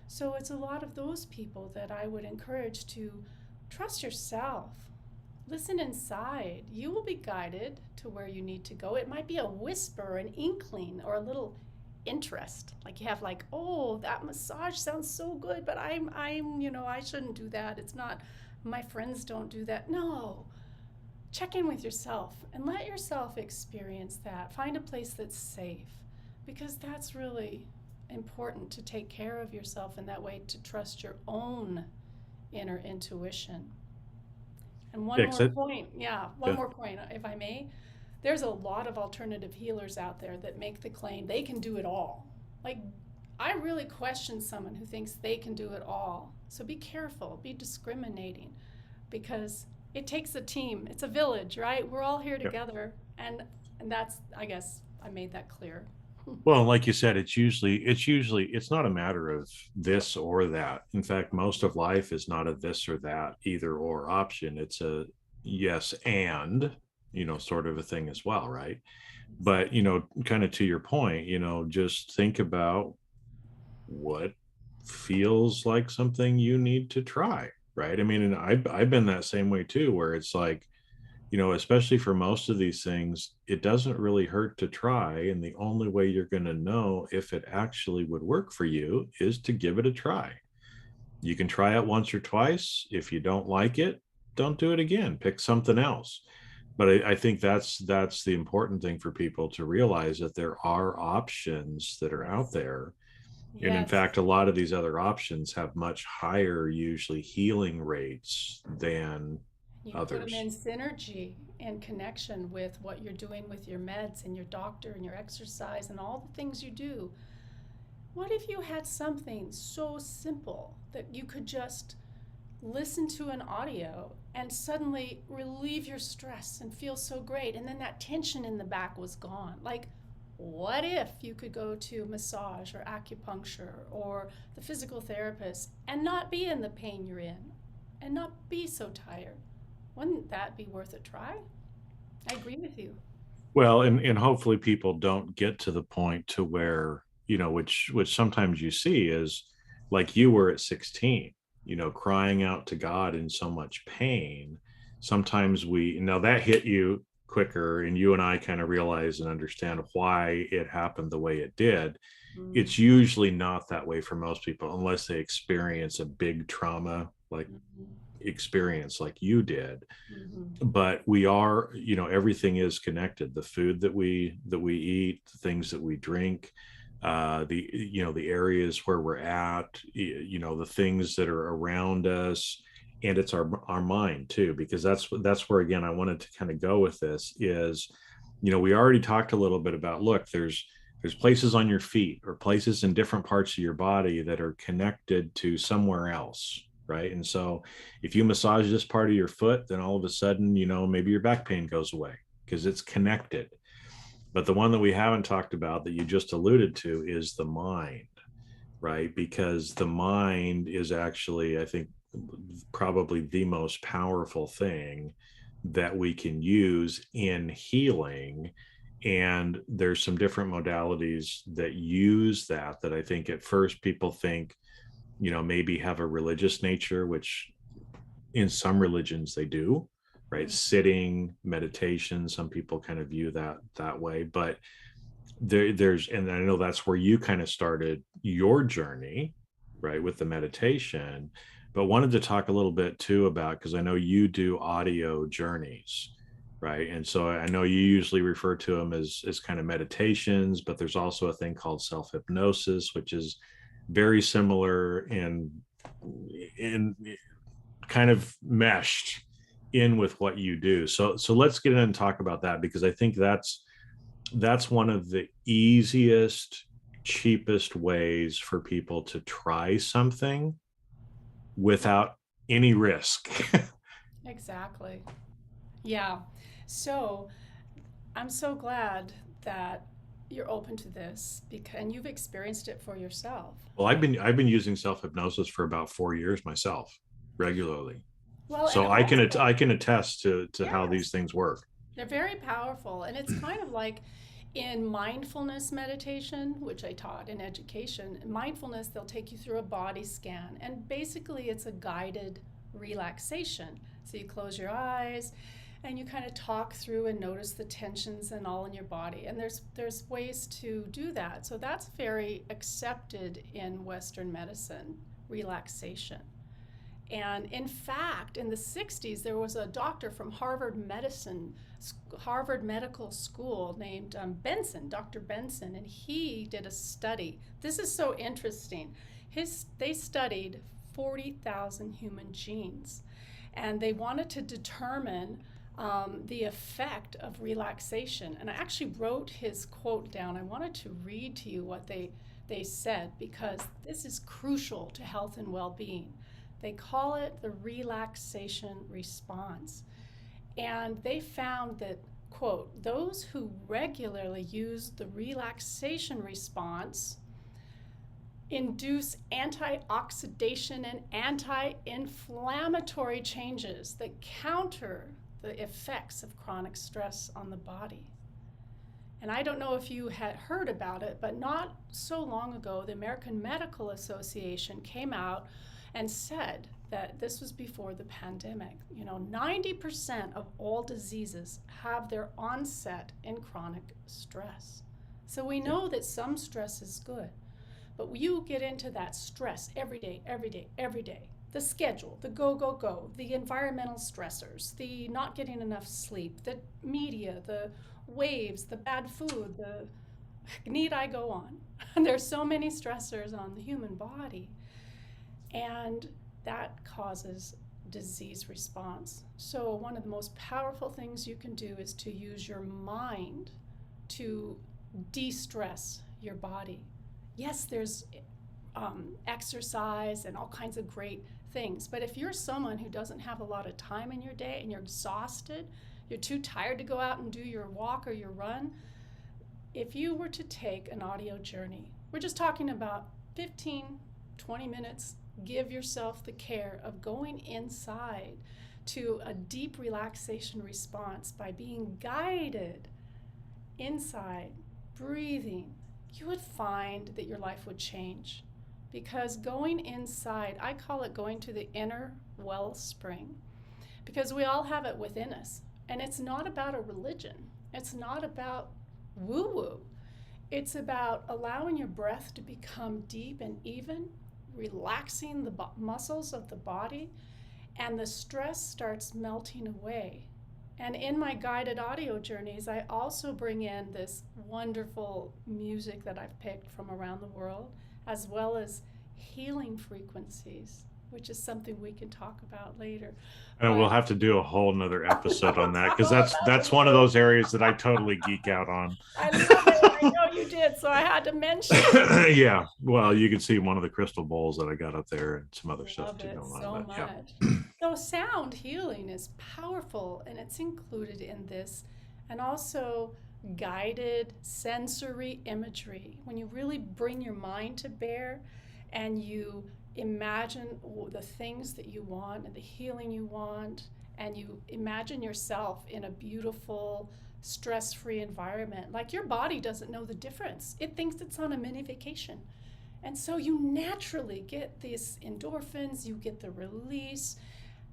So it's a lot of those people that I would encourage to trust yourself. Listen inside. You will be guided to where you need to go. It might be a whisper, an inkling, or a little interest. Like you have oh, that massage sounds so good, but I shouldn't do that. It's not, my friends don't do that. No. Check in with yourself and let yourself experience that. Find a place that's safe, because that's really important, to take care of yourself in that way, to trust your own inner intuition. And one more point, if I may. There's a lot of alternative healers out there that make the claim they can do it all. Like, I really question someone who thinks they can do it all. So be careful, be discriminating, because it takes a team. It's a village, right? We're all here together. And that's, I guess I made that clear. Well, like you said, it's not a matter of this or that. In fact, most of life is not a this or that, either or option. It's a yes and, sort of a thing as well, right? But, kind of to your point, just think about what feels like something you need to try, right? I mean, and I've been that same way too, where it's like, especially for most of these things, it doesn't really hurt to try. And the only way you're going to know if it actually would work for you is to give it a try. You can try it once or twice. If you don't like it, don't do it again. Pick something else. But I think that's the important thing for people to realize, that there are options that are out there. Yes. And in fact, a lot of these other options have much higher, usually, healing rates than others. Put them in synergy and connection with what you're doing with your meds and your doctor and your exercise and all the things you do. What if you had something so simple that you could just listen to an audio and suddenly relieve your stress and feel so great, and then that tension in the back was gone? Like, what if you could go to massage or acupuncture or the physical therapist and not be in the pain you're in and not be so tired? Wouldn't that be worth a try? I agree with you. Well, and hopefully people don't get to the point to where, which sometimes you see is like you were at 16, crying out to God in so much pain. Sometimes now that hit you quicker and you and I kind of realize and understand why it happened the way it did. Mm-hmm. It's usually not that way for most people unless they experience a big trauma like experience like you did. Mm-hmm. But we are, everything is connected. The food that we eat, the things that we drink, the areas where we're at, the things that are around us, and it's our mind too, because that's where, again, I wanted to kind of go with this is, we already talked a little bit about, look, there's places on your feet or places in different parts of your body that are connected to somewhere else, right? And so if you massage this part of your foot, then all of a sudden, maybe your back pain goes away because it's connected. But the one that we haven't talked about that you just alluded to is the mind, right? Because the mind is actually, I think, probably the most powerful thing that we can use in healing. And there's some different modalities that use that I think at first people think, maybe have a religious nature, which in some religions they do, right? Sitting, meditation, some people kind of view that way. But there's, and I know that's where you kind of started your journey, right, with the meditation. But wanted to talk a little bit too about, because I know you do audio journeys, right? And so I know you usually refer to them as kind of meditations, but there's also a thing called self-hypnosis, which is very similar in kind of meshed in with what you do. So let's get in and talk about that, because I think that's one of the easiest, cheapest ways for people to try something without any risk. Exactly. Yeah. So I'm so glad that you're open to this because and you've experienced it for yourself. Well, I've been using self-hypnosis for about 4 years myself, regularly. Well, and So I can also, I can attest to how these yes, things work. they're very powerful. And it's kind of like in mindfulness meditation, which I taught in education, mindfulness, they'll take you through a body scan. And basically, it's a guided relaxation. So you close your eyes and you kind of talk through and notice the tensions and all in your body. And there's ways to do that. So that's very accepted in Western medicine, relaxation. And in fact, in the 60s, there was a doctor from Harvard Medical School named Benson, Dr. Benson, and he did a study. This is so interesting. They studied 40,000 human genes, and they wanted to determine the effect of relaxation. And I actually wrote his quote down. I wanted to read to you what they said because this is crucial to health and well-being. They call it the relaxation response. And they found that, quote, those who regularly use the relaxation response induce antioxidation and anti-inflammatory changes that counter the effects of chronic stress on the body. And I don't know if you had heard about it, but not so long ago, the American Medical Association came out and said that this was before the pandemic. 90% of all diseases have their onset in chronic stress. So we know that some stress is good, but you get into that stress every day, every day, every day. The schedule, the go, go, go, the environmental stressors, the not getting enough sleep, the media, the waves, the bad food, the need I go on? There's so many stressors on the human body. And that causes disease response. So one of the most powerful things you can do is to use your mind to de-stress your body. Yes, there's exercise and all kinds of great things, but if you're someone who doesn't have a lot of time in your day and you're exhausted, you're too tired to go out and do your walk or your run, if you were to take an audio journey, we're just talking about 15, 20 minutes, give yourself the care of going inside to a deep relaxation response by being guided inside, breathing, you would find that your life would change. Because going inside, I call it going to the inner wellspring, because we all have it within us. And it's not about a religion. It's not about woo-woo. It's about allowing your breath to become deep and even, relaxing the muscles of the body, and the stress starts melting away. And in my guided audio journeys, I also bring in this wonderful music that I've picked from around the world, as well as healing frequencies, which is something we can talk about later. And we'll have to do a whole nother episode on that, because that's one of those areas that I totally geek out on. I love it. I know you did, so I had to mention it. Yeah, well, you can see one of the crystal bowls that I got up there and some other stuff Love to it go on. so But, yeah. much. So sound healing is powerful, and it's included in this, and also guided sensory imagery. When you really bring your mind to bear and you imagine the things that you want and the healing you want, and you imagine yourself in a beautiful, stress-free environment. Like, your body doesn't know the difference. It thinks it's on a mini vacation. And so you naturally get these endorphins, you get the release.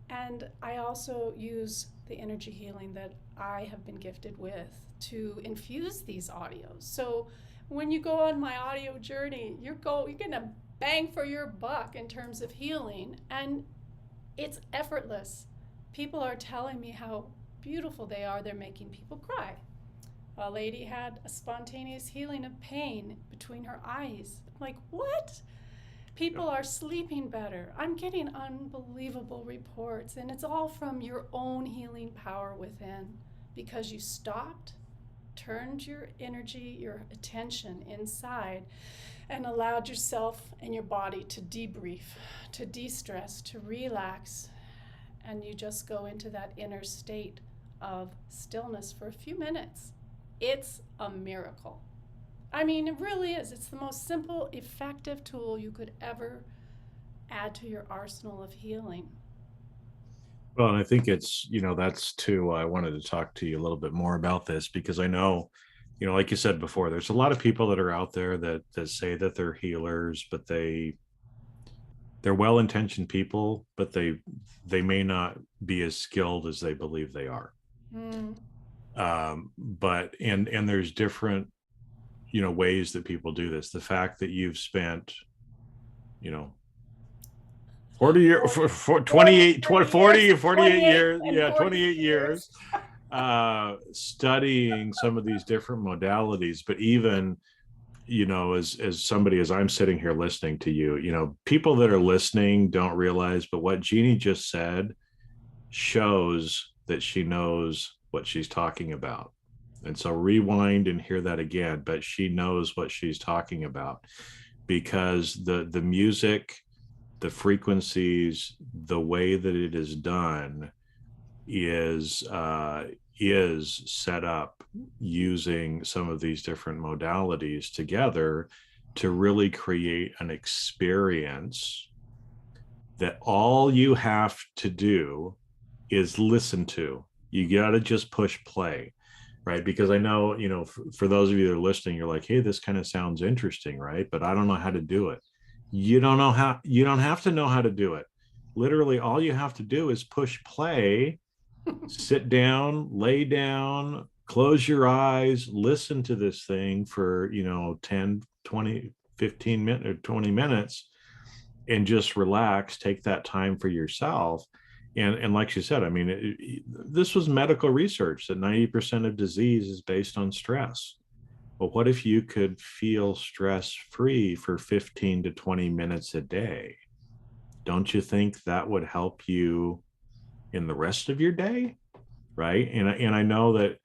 And I also use the energy healing that I have been gifted with to infuse these audios. So when you go on my audio journey, you're gonna bang for your buck in terms of healing, and it's effortless. People are telling me how beautiful they are. They're making people cry. A lady had a spontaneous healing of pain between her eyes. I'm like, what? People are sleeping better. I'm getting unbelievable reports, and it's all from your own healing power within, because you stopped, turned your energy, your attention inside, and allowed yourself and your body to debrief, to de-stress, to relax, and you just go into that inner state of stillness for a few minutes. It's a miracle. I mean, it really is. It's the most simple, effective tool you could ever add to your arsenal of healing. Well, and I think it's, that's too why I wanted to talk to you a little bit more about this, because I know, like you said before, there's a lot of people that are out there that say that they're healers, but they're well-intentioned people, but they may not be as skilled as they believe they are. But there's different ways that people do this. The fact that you've spent 48 years studying some of these different modalities, but even as somebody, as I'm sitting here listening to you, people that are listening don't realize, but what Jeannie just said shows that she knows what she's talking about. And so rewind and hear that again, but she knows what she's talking about, because the music, the frequencies, the way that it is done is set up using some of these different modalities together to really create an experience that all you have to do is listen to. You got to just push play, right? Because I know, for those of you that are listening, you're like, hey, this kind of sounds interesting, right? But I don't know how to do it. You don't have to know how to do it. Literally, all you have to do is push play, sit down, lay down, close your eyes, listen to this thing for, 10, 20, 15 minutes or 20 minutes, and just relax, take that time for yourself. And like she said, I mean, this was medical research that 90% of disease is based on stress. But what if you could feel stress-free for 15 to 20 minutes a day? Don't you think that would help you in the rest of your day? Right. And I know that,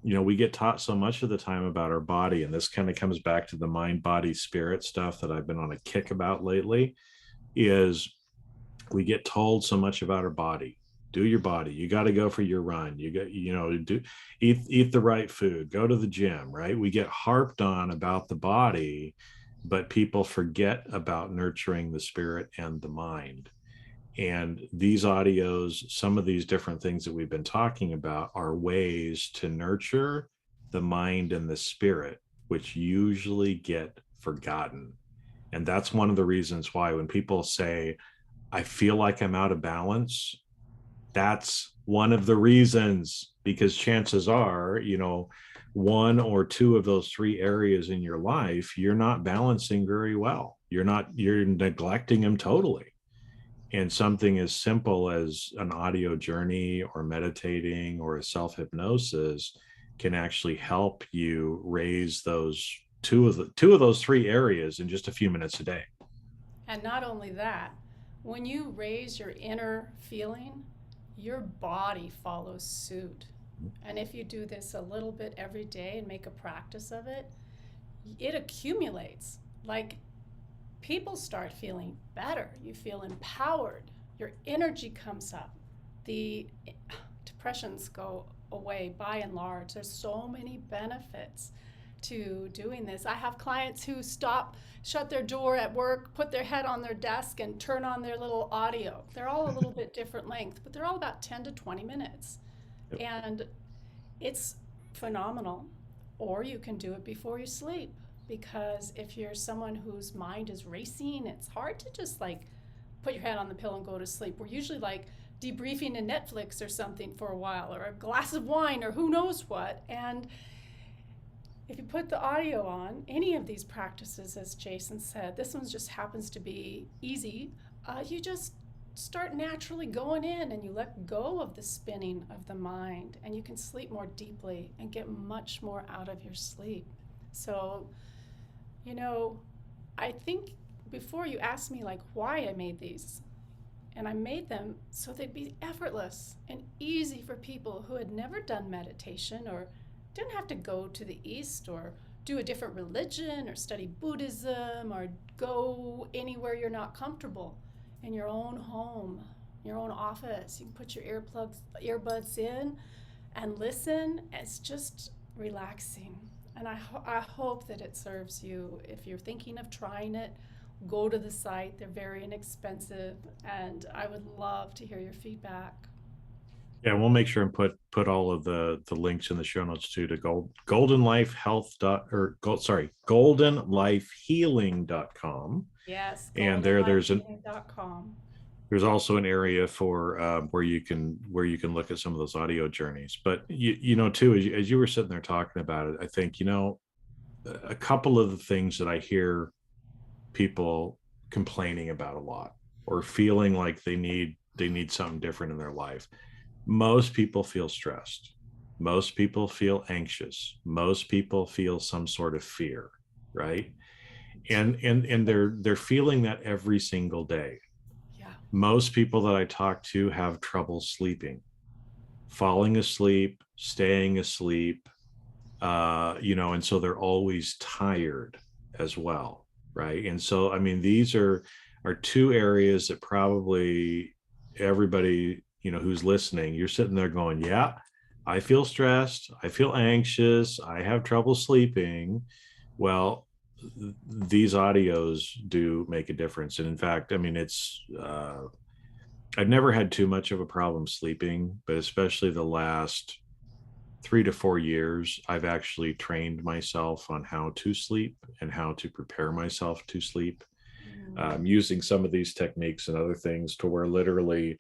we get taught so much of the time about our body, and this kind of comes back to the mind, body, spirit stuff that I've been on a kick about lately, is we get told so much about our body. Do your body. You got to go for your run. You got, eat the right food, go to the gym, right? We get harped on about the body, but people forget about nurturing the spirit and the mind. And these audios, some of these different things that we've been talking about, are ways to nurture the mind and the spirit, which usually get forgotten. And that's one of the reasons why when people say, I feel like I'm out of balance, that's one of the reasons, because chances are, one or two of those three areas in your life, you're not balancing very well. You're neglecting them totally. And something as simple as an audio journey or meditating or a self-hypnosis can actually help you raise those two of those three areas in just a few minutes a day. And not only that, when you raise your inner feeling, your body follows suit. And if you do this a little bit every day and make a practice of it, it accumulates. Like, people start feeling better. You feel empowered. Your energy comes up. The depressions go away by and large. There's so many benefits to doing this. I have clients who shut their door at work, put their head on their desk, and turn on their little audio. They're all a little bit different length, but they're all about 10 to 20 minutes. Yep. And it's phenomenal. Or you can do it before you sleep, because if you're someone whose mind is racing, it's hard to just like put your head on the pillow and go to sleep. We're usually like debriefing in Netflix or something for a while, or a glass of wine, or who knows what. And if you put the audio on, any of these practices, as Jason said, this one just happens to be easy. You just start naturally going in, and you let go of the spinning of the mind, and you can sleep more deeply and get much more out of your sleep. So, I think before you asked me like why I made these, and I made them so they'd be effortless and easy for people who had never done meditation, or didn't have to go to the East or do a different religion or study Buddhism or go anywhere you're not comfortable. In your own home, your own office, you can put your earbuds in and listen. It's just relaxing. And I hope that it serves you. If you're thinking of trying it, go to the site. They're very inexpensive, and I would love to hear your feedback. Yeah, we'll make sure and put all of the links in the show notes too, to Golden Life Health goldenlifehealing.com. Yes, And goldenlifehealing.com. there's also an area for where you can look at some of those audio journeys. But too, as you were sitting there talking about it, I think a couple of the things that I hear people complaining about a lot, or feeling like they need something different in their life. Most people feel stressed. Most people feel anxious. Most people feel some sort of fear, right? And they're feeling that every single day. Yeah. Most people that I talk to have trouble sleeping, falling asleep, staying asleep, and so they're always tired as well, right? And so, I mean, these are two areas that probably everybody, who's listening, you're sitting there going, yeah, I feel stressed, I feel anxious, I have trouble sleeping. Well, these audios do make a difference. And in fact, I mean, I've never had too much of a problem sleeping, but especially the last 3 to 4 years, I've actually trained myself on how to sleep and how to prepare myself to sleep, using some of these techniques and other things, to where literally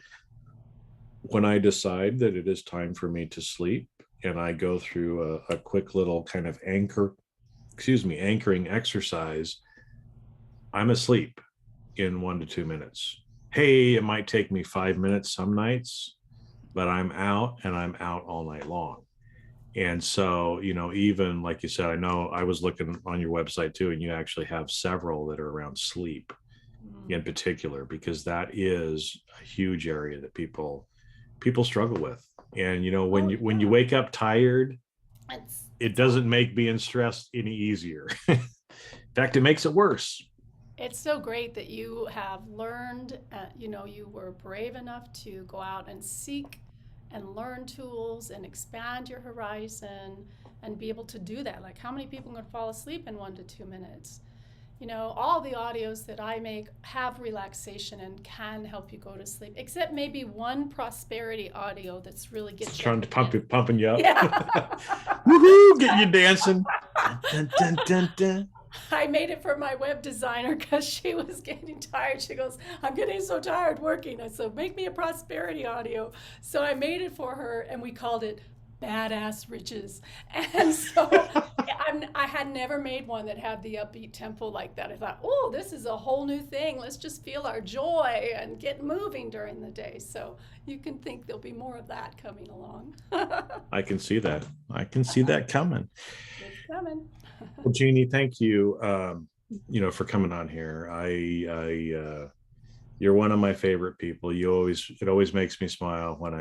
when I decide that it is time for me to sleep, and I go through a quick little kind of anchoring exercise, I'm asleep in 1 to 2 minutes. Hey, it might take me 5 minutes some nights, but I'm out, and I'm out all night long. And so, even like you said, I know I was looking on your website too, and you actually have several that are around sleep in particular, because that is a huge area that people struggle with. And when you wake up tired, it doesn't make being stressed any easier. In fact, it makes it worse. It's so great that you have learned, you were brave enough to go out and seek and learn tools and expand your horizon and be able to do that. Like, how many people are going to fall asleep in 1 to 2 minutes? You know, all the audios that I make have relaxation and can help you go to sleep, except maybe one prosperity audio that's really gets you trying to pumping you up. Yeah. Woohoo! Get you dancing. Dun, dun, dun, dun. I made it for my web designer because she was getting tired. She goes, I'm getting so tired working. I said, make me a prosperity audio. So I made it for her, and we called it Badass Riches. And so I had never made one that had the upbeat tempo like that. I thought, oh, this is a whole new thing. Let's just feel our joy and get moving during the day. So you can think there'll be more of that coming along. I can see that. I can see that coming. It's coming. Well, Jeannie, thank you, for coming on here. You're one of my favorite people. It always makes me smile when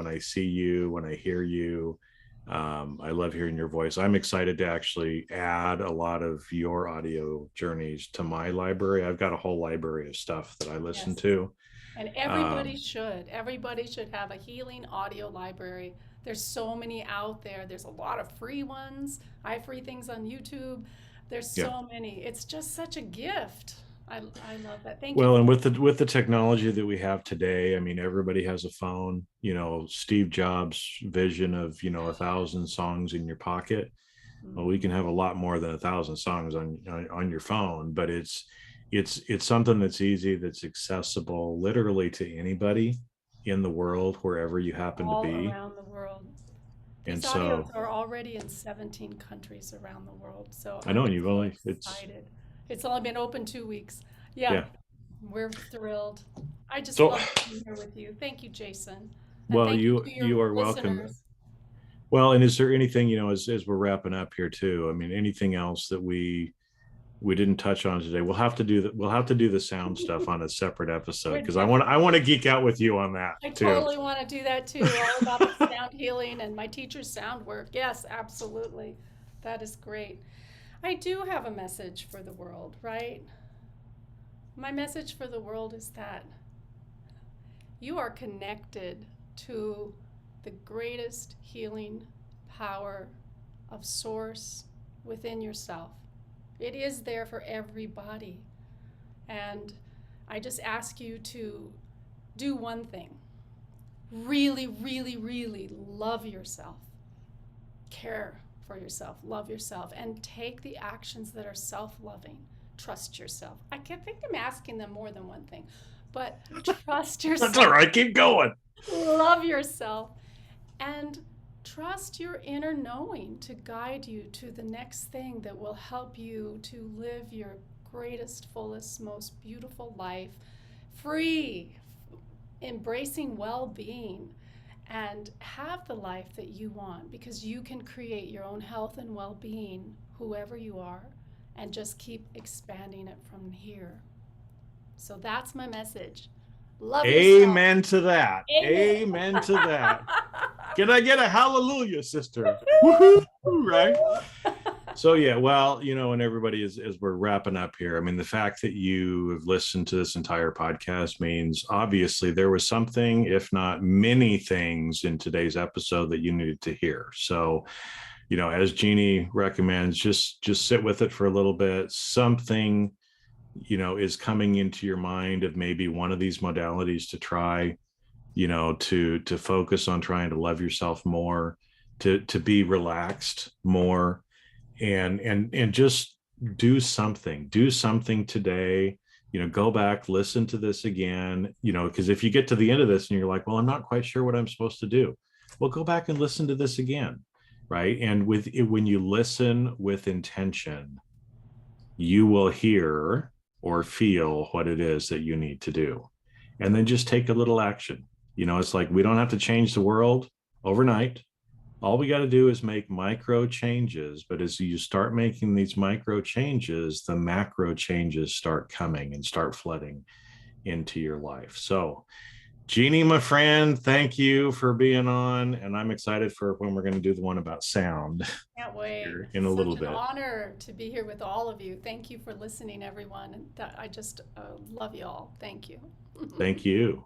I see you, when I hear you. I love hearing your voice. I'm excited to actually add a lot of your audio journeys to my library. I've got a whole library of stuff that I listen Yes. to. And everybody should. Everybody should have a healing audio library. There's so many out there. There's a lot of free ones. I have free things on YouTube. There's so many. It's just such a gift. I love that. Thank you. Well, and with the technology that we have today, I mean, everybody has a phone. Steve Jobs' vision of 1,000 songs in your pocket. Well, we can have a lot more than 1,000 songs on your phone, but it's something that's easy, that's accessible, literally to anybody in the world, wherever you happen to be. All around the world. And These so audios are already in 17 countries around the world. So I know I'm you've so only excited. It's only been open 2 weeks. Yeah. We're thrilled. I just So- love being here with you. Thank you, Jason. And well, thank you to your you are welcome. listeners. Well, and is there anything, as we're wrapping up here too? I mean, anything else that we didn't touch on today? We'll have to do that. We'll have to do the sound stuff on a separate episode, because I want to geek out with you on that I too. totally want to do that too, all about the sound healing and my teacher's sound work. Yes, absolutely. That is great. I do have a message for the world, right? My message for the world is that you are connected to the greatest healing power of source within yourself. It is there for everybody. And I just ask you to do one thing. Really, really, really love yourself. Care for yourself. Love yourself. And take the actions that are self-loving. Trust yourself. I think I'm asking them more than one thing. But trust yourself. That's all right. Keep going. Love yourself. And trust your inner knowing to guide you to the next thing that will help you to live your greatest, fullest, most beautiful life, free, embracing well-being, and have the life that you want, because you can create your own health and well-being, whoever you are, and just keep expanding it from here. So that's my message. Love yourself. Amen to that. Amen to that. Can I get a hallelujah, sister? Woohoo, right? So yeah, well, and everybody, as we're wrapping up here, I mean, the fact that you have listened to this entire podcast means obviously there was something, if not many things, in today's episode that you needed to hear. So, as Jeannie recommends, just sit with it for a little bit. Something, is coming into your mind of maybe one of these modalities to try, to focus on trying to love yourself more, to be relaxed more, and just do something today. Go back, listen to this again, because if you get to the end of this and you're like, well, I'm not quite sure what I'm supposed to do, well, go back and listen to this again, right? And when you listen with intention, you will hear or feel what it is that you need to do, and then just take a little action. It's like, we don't have to change the world overnight. All we got to do is make micro changes. But as you start making these micro changes, the macro changes start coming and start flooding into your life. So, Jeannie, my friend, thank you for being on. And I'm excited for when we're going to do the one about sound. Can't wait. In a little bit. Such an honor to be here with all of you. Thank you for listening, everyone. And I just love you all. Thank you. Thank you.